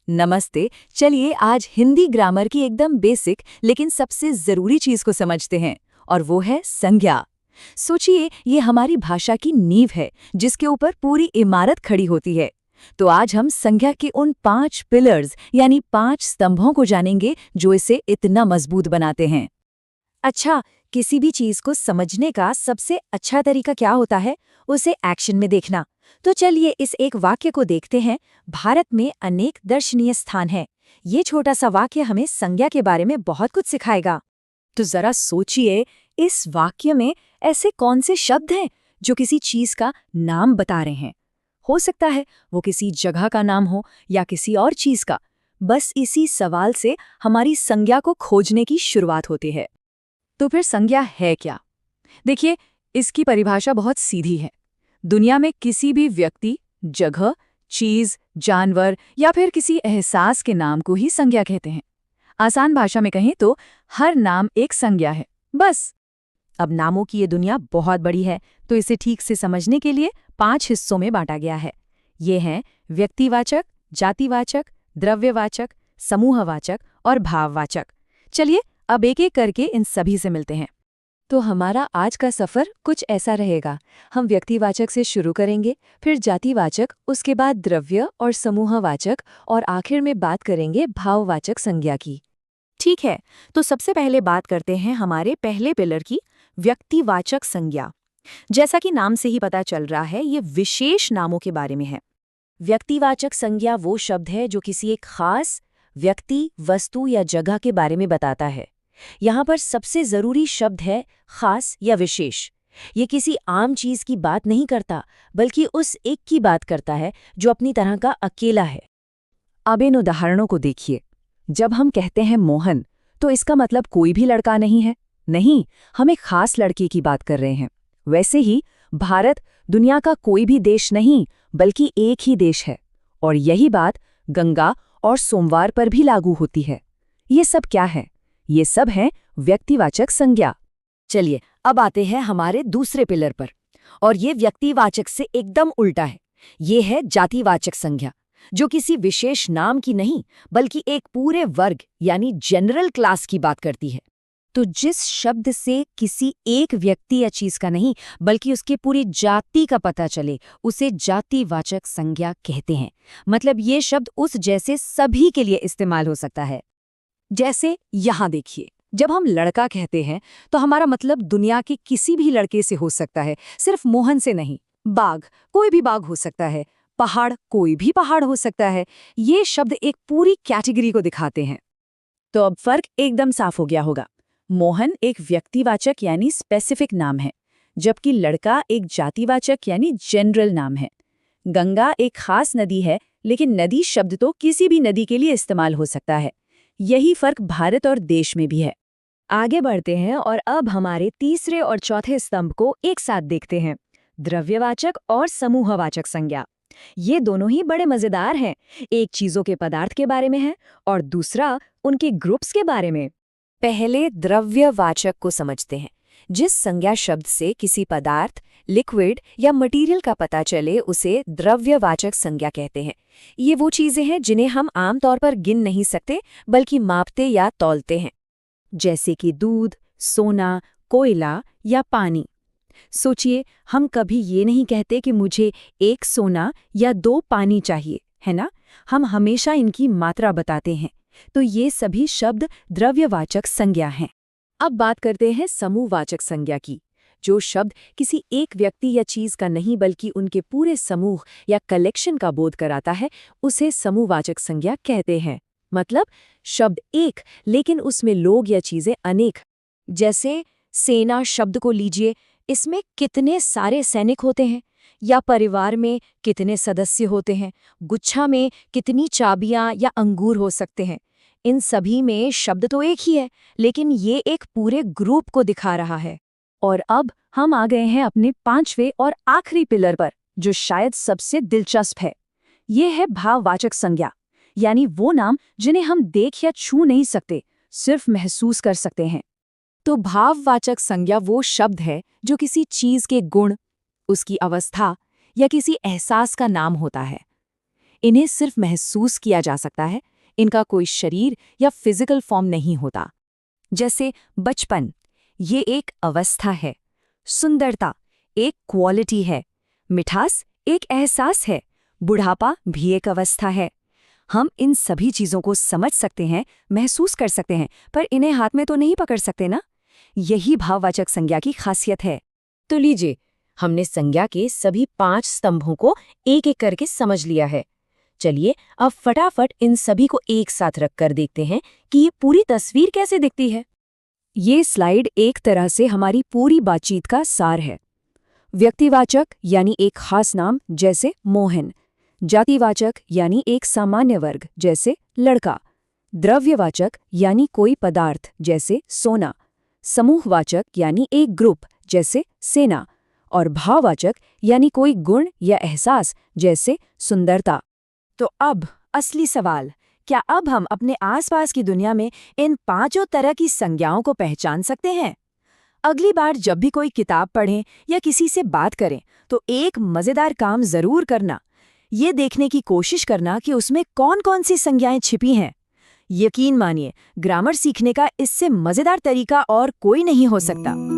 नमस्ते। चलिए आज हिंदी ग्रामर की एकदम बेसिक लेकिन सबसे जरूरी चीज को समझते हैं और वो है संज्ञा। सोचिए ये हमारी भाषा की नींव है जिसके ऊपर पूरी इमारत खड़ी होती है। तो आज हम संज्ञा के उन 5 पिलर्स यानी 5 स्तंभों को जानेंगे जो इसे इतना मजबूत बनाते हैं। अच्छा, किसी भी चीज को समझने का सबसे अच्छा तरीका क्या होता है? उसे एक्शन में देखना। तो चलिए इस एक वाक्य को देखते हैं। भारत में अनेक दर्शनीय स्थान हैं। ये छोटा सा वाक्य हमें संज्ञा के बारे में बहुत कुछ सिखाएगा। तो जरा सोचिए इस वाक्य में ऐसे कौन से शब्द हैं जो किसी चीज का नाम बता रहे हैं। हो सकता है वो किसी जगह का नाम हो या किसी और चीज का। बस इसी सवाल से हमारी संज्ञा को खोजने की शुरुआत होती है। तो फिर संज्ञा है क्या? देखिए, इसकी परिभाषा बहुत सीधी है। दुनिया में किसी भी व्यक्ति, जगह, चीज, जानवर या फिर किसी एहसास के नाम को ही संज्ञा कहते हैं। आसान भाषा में कहें तो हर नाम एक संज्ञा है, बस। अब नामों की ये दुनिया बहुत बड़ी है, तो इसे ठीक से समझने के लिए 5 हिस्सों में बांटा गया है। ये हैं व्यक्तिवाचक, जातिवाचक, द्रव्यवाचक, समूहवाचक और भाववाचक। चलिए अब एक एक करके इन सभी से मिलते हैं। तो हमारा आज का सफर कुछ ऐसा रहेगा। हम व्यक्तिवाचक से शुरू करेंगे, फिर जातिवाचक, उसके बाद द्रव्य और समूहवाचक और आखिर में बात करेंगे भाववाचक संज्ञा की। ठीक है, तो सबसे पहले बात करते हैं हमारे पहले पिलर की, व्यक्तिवाचक संज्ञा। जैसा कि नाम से ही पता चल रहा है, ये विशेष नामों के बारे में है। व्यक्तिवाचक संज्ञा वो शब्द है जो किसी एक खास व्यक्ति, वस्तु या जगह के बारे में बताता है। यहाँ पर सबसे जरूरी शब्द है खास या विशेष। ये किसी आम चीज की बात नहीं करता, बल्कि उस एक की बात करता है जो अपनी तरह का अकेला है। अब इन उदाहरणों को देखिए। जब हम कहते हैं मोहन, तो इसका मतलब कोई भी लड़का नहीं है। नहीं, हम एक खास लड़के की बात कर रहे हैं। वैसे ही भारत दुनिया का कोई भी देश नहीं, बल्कि एक ही देश है। और यही बात गंगा और सोमवार पर भी लागू होती है। ये सब क्या है? ये सब है व्यक्तिवाचक संज्ञा। चलिए अब आते हैं हमारे दूसरे पिलर पर, और ये व्यक्तिवाचक से एकदम उल्टा है। ये है जातिवाचक संज्ञा, जो किसी विशेष नाम की नहीं, बल्कि एक पूरे वर्ग यानी जनरल क्लास की बात करती है। तो जिस शब्द से किसी एक व्यक्ति या चीज का नहीं, बल्कि उसकी पूरी जाति का पता चले, उसे जातिवाचक संज्ञा कहते हैं। मतलब ये शब्द उस जैसे सभी के लिए इस्तेमाल हो सकता है। जैसे यहाँ देखिए, जब हम लड़का कहते हैं तो हमारा मतलब दुनिया के किसी भी लड़के से हो सकता है, सिर्फ मोहन से नहीं। बाघ, कोई भी बाघ हो सकता है। पहाड़, कोई भी पहाड़ हो सकता है। ये शब्द एक पूरी कैटेगरी को दिखाते हैं। तो अब फर्क एकदम साफ हो गया होगा। मोहन एक व्यक्तिवाचक यानी स्पेसिफिक नाम है, जबकि लड़का एक जातिवाचक यानी जनरल नाम है। गंगा एक खास नदी है, लेकिन नदी शब्द तो किसी भी नदी के लिए इस्तेमाल हो सकता है। यही फर्क भारत और देश में भी है। आगे बढ़ते हैं और अब हमारे तीसरे और चौथे स्तंभ को एक साथ देखते हैं, द्रव्यवाचक और समूहवाचक संज्ञा। ये दोनों ही बड़े मजेदार हैं। एक चीजों के पदार्थ के बारे में है और दूसरा उनके ग्रुप्स के बारे में। पहले द्रव्यवाचक को समझते हैं। जिस संज्ञा शब्द से किसी पदार्थ, लिक्विड या मटेरियल का पता चले, उसे द्रव्यवाचक संज्ञा कहते हैं। ये वो चीजें हैं जिन्हें हम आमतौर पर गिन नहीं सकते, बल्कि मापते या तौलते हैं। जैसे कि दूध, सोना, कोयला या पानी। सोचिए, हम कभी ये नहीं कहते कि मुझे 1 सोना या 2 पानी चाहिए, है ना? हम हमेशा इनकी मात्रा बताते हैं। तो ये सभी शब्द द्रव्यवाचक संज्ञा हैं। अब बात करते हैं समूहवाचक संज्ञा की। जो शब्द किसी एक व्यक्ति या चीज का नहीं, बल्कि उनके पूरे समूह या कलेक्शन का बोध कराता है, उसे समूहवाचक संज्ञा कहते हैं। मतलब शब्द एक, लेकिन उसमें लोग या चीजें अनेक। जैसे सेना शब्द को लीजिए, इसमें कितने सारे सैनिक होते हैं, या परिवार में कितने सदस्य होते हैं, गुच्छा में कितनी चाबियां या अंगूर हो सकते हैं। इन सभी में शब्द तो एक ही है, लेकिन ये एक पूरे ग्रुप को दिखा रहा है। और अब हम आ गए हैं अपने 5वें और आखिरी पिलर पर, जो शायद सबसे दिलचस्प है। ये है भाववाचक संज्ञा, यानी वो नाम जिन्हें हम देख या छू नहीं सकते, सिर्फ महसूस कर सकते हैं। तो भाववाचक संज्ञा वो शब्द है जो किसी चीज के गुण, उसकी अवस्था या किसी एहसास का नाम होता है। इन्हें सिर्फ महसूस किया जा सकता है, इनका कोई शरीर या फिजिकल फॉर्म नहीं होता। जैसे बचपन, ये एक अवस्था है। सुंदरता एक क्वालिटी है। मिठास एक एहसास है। बुढ़ापा भी एक अवस्था है। हम इन सभी चीजों को समझ सकते हैं, महसूस कर सकते हैं, पर इन्हें हाथ में तो नहीं पकड़ सकते ना। यही भाववाचक संज्ञा की खासियत है। तो लीजिए, हमने संज्ञा के सभी 5 स्तंभों को एक एक करके समझ लिया है। चलिए अब फटाफट इन सभी को एक साथ रखकर देखते हैं कि ये पूरी तस्वीर कैसे दिखती है। ये स्लाइड एक तरह से हमारी पूरी बातचीत का सार है। व्यक्तिवाचक यानी एक खास नाम जैसे मोहन, जातिवाचक यानी एक सामान्य वर्ग जैसे लड़का, द्रव्यवाचक यानी कोई पदार्थ जैसे सोना, समूहवाचक यानी एक ग्रुप जैसे सेना, और भाववाचक यानी कोई गुण या एहसास जैसे सुंदरता। तो अब असली सवाल, क्या अब हम अपने आसपास की दुनिया में इन 5 तरह की संज्ञाओं को पहचान सकते हैं? अगली बार जब भी कोई किताब पढ़ें या किसी से बात करें तो एक मज़ेदार काम ज़रूर करना, ये देखने की कोशिश करना कि उसमें कौन कौन सी संज्ञाएं छिपी हैं। यकीन मानिए, ग्रामर सीखने का इससे मज़ेदार तरीका और कोई नहीं हो सकता।